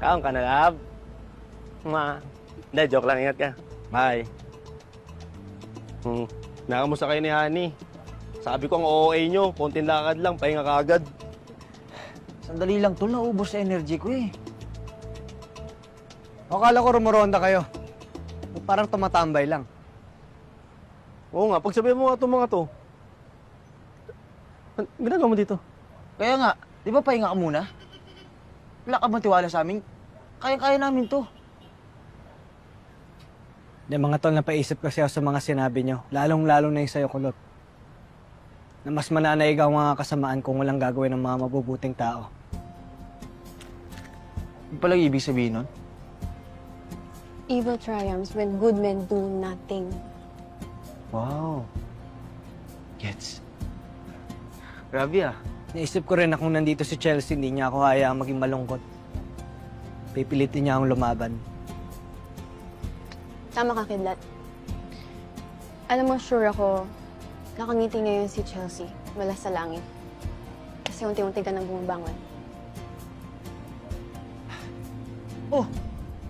Kaon ka na, love. Hindi, joke lang. Ingat ka. Bye. Nakamusta kayo ni Honey? Sabi ko ang OA nyo, konting lakad lang, pahinga ka agad. Sandali lang, tol. Naubos sa energy ko eh. Akala ko rumoronda kayo. Parang tumatambay lang. Oo nga, pagsabihin mo nga itong mga to. Ginagawa mo dito? Kaya nga, di ba pahinga ka muna? Wala ka bang tiwala sa amin? Kaya-kaya namin to. Hindi, mga tol, napaisip kasi ako sa mga sinabi nyo. Lalong-lalo na yung sa'yo, Kulot. Na mas mananaig ang mga kasamaan kung walang gagawin ng mga mabubuting tao. Yung palang ibig sabihin nun? Evil triumphs when good men do nothing. Wow. Gets. Grabe ah. Naisip ko rin na kung nandito si Chelsea, hindi niya ako hayaang maging malungkot. Pipilitin niya akong lumaban. Tama ka, Kidlat. Alam mo, sure ako, nakangiti ngayon si Chelsea mula sa langit. Kasi unti-unti ka nang bumabangon. Oh,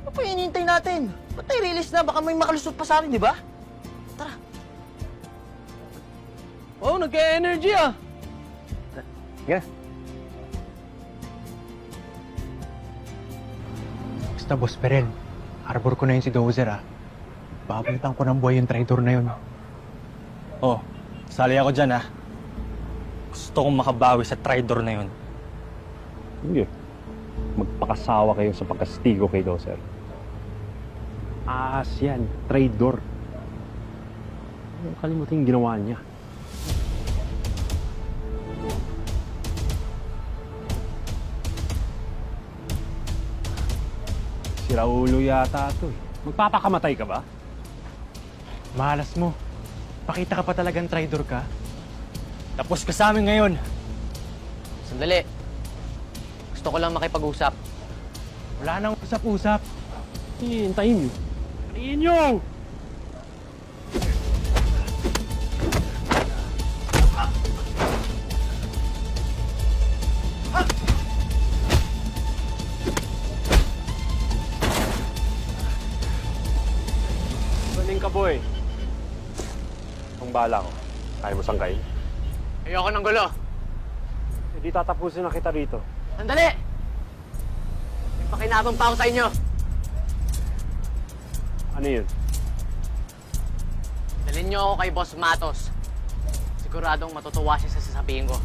ano pa hinihintay natin? Ba't tayo release na? Baka may makalusot pa sa akin, di ba? Tara. Oh, nagka-energy ah! Sige. Basta, Boss Perel, harbor ko na yun si Dozer, ah. Babantan ko ng buhay yung traitor na yun. Oh, sali ako dyan, ah. Gusto kong makabawi sa traidor na yun. Sige. Magpakasawa kayo sa pagkastigo kay Dozer. Ahas yan. Traidor. Kalimutin yung ginawa niya. Si Raulo yata ito eh. Magpapakamatay ka ba? Malas mo. Pakita ka pa talagang traitor ka. Tapos ka sa amin ngayon. Sandali. Gusto ko lang makipag-usap. Wala nang usap-usap. Hihintayin niyo. Hihintayin niyo! Galing ka, boy. Ang bala ko. Kaya mo sangkay? Ayoko ng gulo. Hindi tatapusin na kita rito. Sandali! May pakinabang pa ako sa inyo. Ano yun? Dalhin niyo ako kay Boss Matos. Siguradong matutuwa siya sa sasabihin ko.